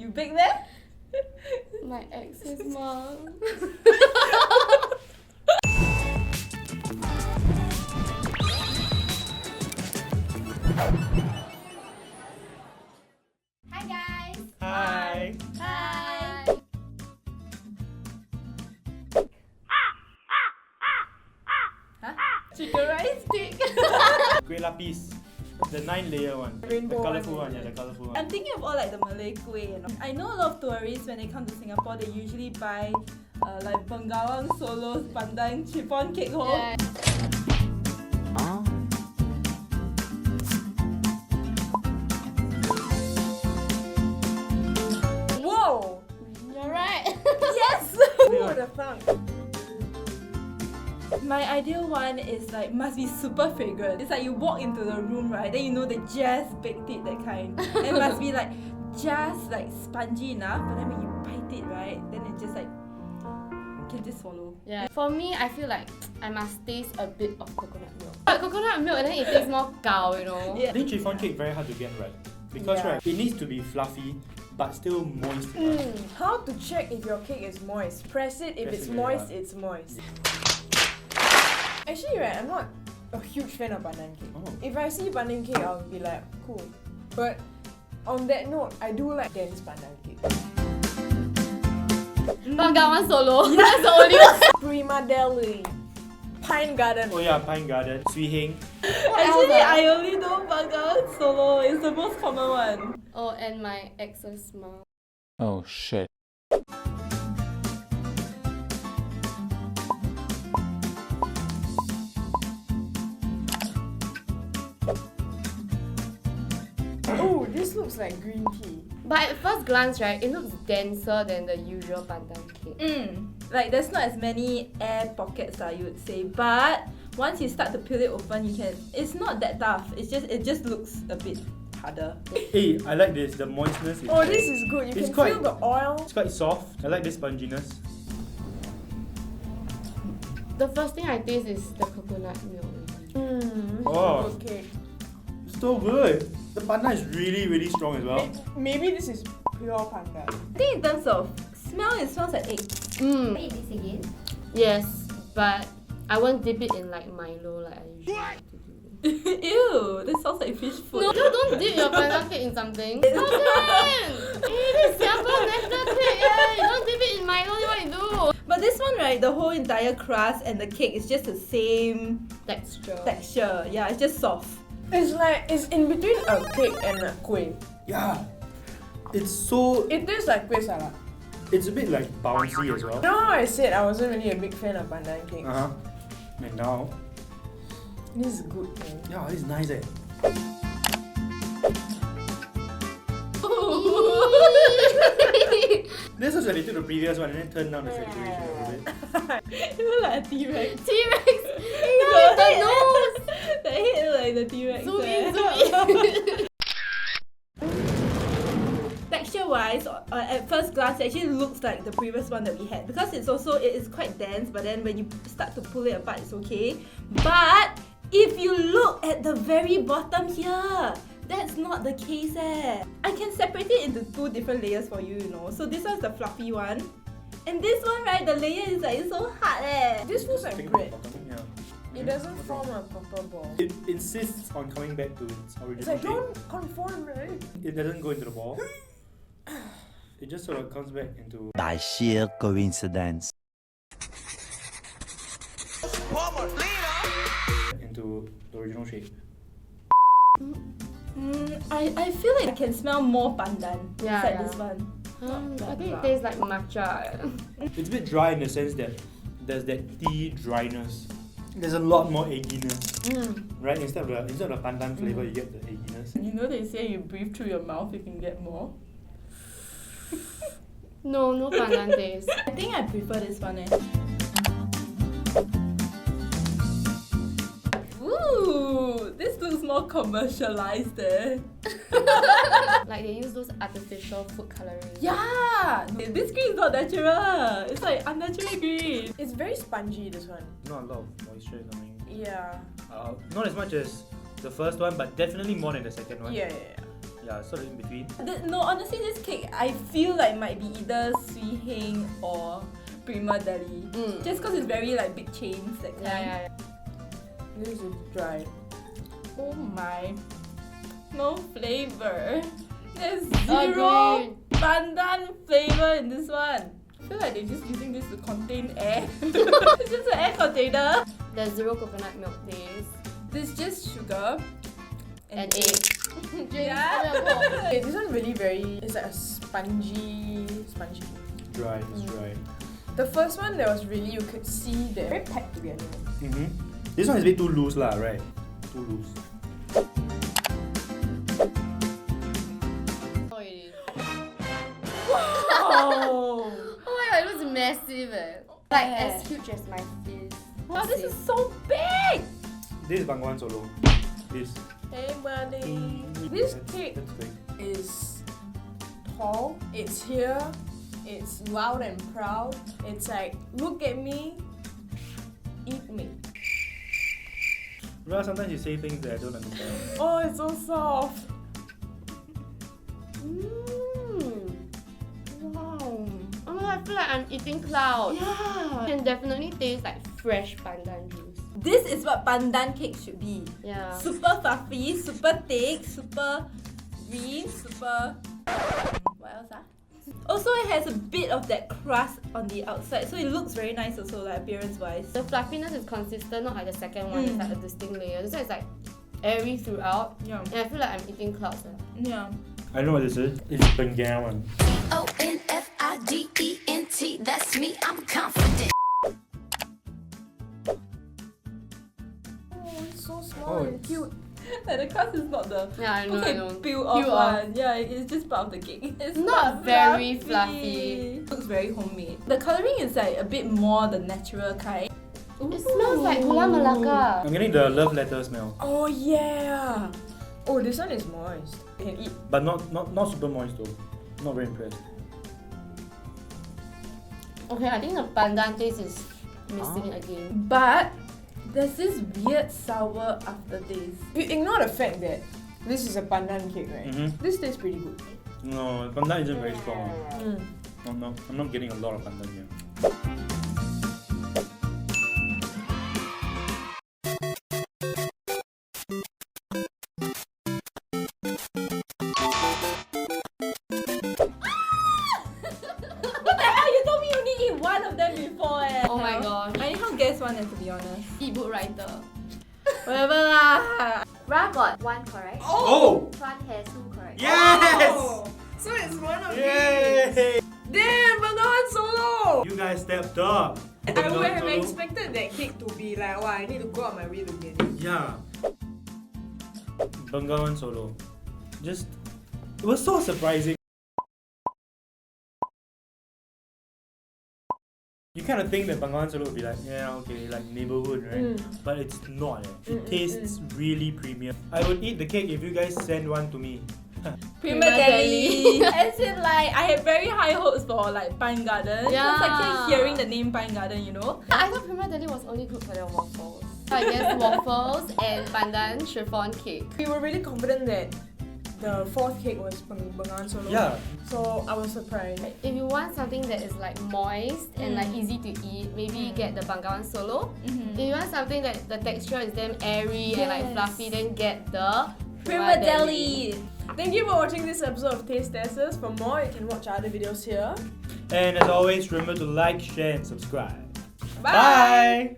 You bake there? My ex's mom. Hi guys! Hi! Hi! Chicken rice cake! Kueh lapis. The 9-layer one. Rainbow the colourful one. one, yeah, the colourful one. I'm thinking of all like the Malay kueh, you know. I know a lot of tourists when they come to Singapore, they usually buy like Bengawan Solo's Pandan Chiffon cake home. Yeah. Whoa! You're right. Yes! Who would have thunk? My ideal one is like must be super fragrant. It's like you walk into the room, right? Then you know they just baked it, that kind. And it must be like just like spongy enough, but then when you bite it, right? Then it just like you can just swallow. Yeah. For me, I feel like I must taste a bit of coconut milk. But coconut milk, and then it tastes more gao, you know. Yeah. I think chiffon cake very hard to get right. Because Yeah. right, it needs to be fluffy but still moist enough. How to check if your cake is moist? Press it, if Press it's it very moist, hard. it's moist. Actually, right, I'm not a huge fan of pandan cake. Oh. If I see pandan cake, I'll be like, cool. But on that note, I do like dense pandan cake. Bengawan Solo. That's the only one. Prima Deli, Pine Garden. Oh yeah, Pine Garden, Swee Heng. Actually, else? I only know Bengawan Solo. It's the most common one. Oh, and my ex's mom. Oh shit. Oh, this looks like green tea. But at first glance, right, it looks denser than the usual pandan cake. Like there's not as many air pockets, you would say. But once you start to peel it open, you can. It's not that tough. It just looks a bit harder. Hey, I like this. The moistness is Oh, this is good. You It's can quite- feel the oil. It's quite soft. I like this sponginess. The first thing I taste is the coconut milk. Oh. Good cake. So good. The pandan is really, really strong as well. Maybe this is pure pandan. I think in terms of smell, it smells like egg. Mm. Eat this again. Yes, but I won't dip it in like Milo like I usually like to do. Ew, this sounds like fish food. No, don't dip your pandan cake in something. No, can! This is Singapore national cake, you don't dip it in Milo, what you do? But this one, right, the whole entire crust and the cake is just the same Texture. texture. Yeah, it's just soft. It's like, it's in between a cake and a kueh. Yeah. It's so. It tastes like kueh salad. It's a bit like bouncy as well. You know how I said I wasn't really a big fan of pandan cake? Uh huh. And now, This is good, man. yeah, it's nice eh. This was when they took the previous one and then turned down the saturation a little bit. You look like a T-Rex. T-Rex! The The nose! The head look like the T-Rex. Zoom eh. in, zoom in. Texture-wise, at first glance, it actually looks like the previous one that we had because it is quite dense. But then when you start to pull it apart, it's okay. But if you look at the very bottom here, that's not the case eh. I can separate it into two different layers for you, you know. So this one's the fluffy one, and this one, right, the layer is like so hard eh. This feels I like think bread. yeah. It doesn't form a proper ball. It insists on coming back to its It's original like, shape. don't conform, right? It doesn't go into the ball. It just sort of comes back into. By sheer coincidence. Into the original shape. I feel like I can smell more pandan Yeah, inside yeah. this one. I think it tastes like matcha. It's a bit dry in the sense that there's that tea dryness. There's a lot more egginess, right? Instead of the pandan flavor, you get the egginess. You know they say you breathe through your mouth, you can get more. No pandan taste. I think I prefer this one eh. Ooh, this looks more commercialized eh. Like they use those artificial food coloring. Yeah! This green is not natural. It's like unnatural green. It's very spongy, this one. Not a lot of moisture coming. Yeah. Not as much as the first one, but definitely more than the second one. Yeah. Yeah, sort of in between. No, honestly, this cake I feel like might be either Swee Heng or Prima Deli. Just because it's very like big chains, that kind. This is dry. Oh my. No flavor. There's zero pandan flavor in this one. I feel like they're just using this to contain air. It's just an air container. There's zero coconut milk taste. This is just sugar And egg. Yeah. Okay, this one really it's like a spongy. Dry, it's dry. The first one, there was really, you could see they're very packed together. This one is a bit too loose lah, right? Too loose. Oh, it is. Oh. Oh my god, it looks massive Like as huge as my fist. Wow, this is so big! This is Bengawan Solo. This. Hey buddy! This cake That's big. is tall, it's here, it's loud and proud. It's like, look at me, eat me. Well, sometimes you say things that I don't understand. Oh, it's so soft. Wow. Oh my god, I feel like I'm eating clouds. Yeah. Can definitely taste like fresh pandan juice. This is what pandan cake should be. Yeah. Super fluffy, super thick, super green, super... What else Also, it has a bit of that crust on the outside, so it looks very nice also, like appearance-wise. The fluffiness is consistent, not like the second one. It's like a distinct layer. This one is like airy throughout. Yeah. And I feel like I'm eating clouds. Yeah. I know what this is. It's Bengawan. Onfident, that's me, I'm confident. Oh, it's so small Oh, and cute. Like the crust is not the Yeah, I know, I know. peel off Peel off. one. Yeah, it's just part of the cake. It's Not very fluffy. Looks very homemade. The colouring is like a bit more the natural kind. It smells like gula melaka. I'm getting the love letter smell, Oh yeah! Oh, this one is moist. You can eat. but not super moist though. Not very impressed. Okay, I think the pandan taste is missing again. But there's this weird sour aftertaste. You ignore the fact that this is a pandan cake, right? This tastes pretty good. No, pandan isn't very strong. I'm not getting a lot of pandan here. What the hell? You told me you only eat one of them before Oh my gosh. I anyhow guess one to be honest. Eatbook writer. Whatever lah. Ra got one correct. Oh! Tuan has two correct. Yes! Oh, so it's one of Yay! Damn, Bengawan Solo! You guys stepped up. I would Bengawan have Solo. expected that cake to be like, wow, I need to go out my way to get it. Yeah. Bengawan Solo. Just, it was so surprising. You kind of think that Bengawan Solo would be like, yeah, okay, like neighborhood, right? But it's not. It tastes really premium. I would eat the cake if you guys send one to me. Prima Deli. As in like, I had very high hopes for like Pine Garden. Yeah. Because I keep hearing the name Pine Garden, you know. I thought Prima Deli was only good for their waffles. So I guess waffles and pandan chiffon cake. We were really confident that the fourth cake was Bengawan Solo. Yeah. So I was surprised. If you want something that is like moist and like easy to eat, maybe get the Bengawan Solo. If you want something that the texture is damn airy and like fluffy, then get the Prima Deli. Thank you for watching this episode of Taste Testers. For more, you can watch other videos here. And as always, remember to like, share, and subscribe. Bye. Bye.